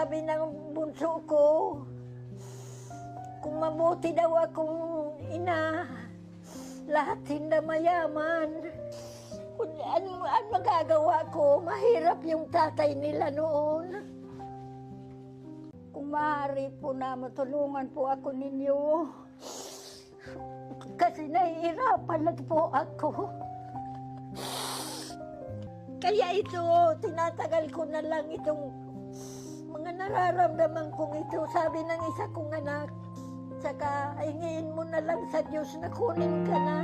sabi ng bunso ko, kung mabuti daw akong ina, lahat hindi mayaman. Kung ano magagawa ko, mahirap yung tatay nila noon. Kung maaari po na matulungan po ako ninyo. Kasi nahihirapan na po ako. Kaya ito, tinatagal ko na lang itong mga nararamdaman kong ito. Sabi ng isa kong anak, saka hingin mo na lang sa Diyos na kunin ka na.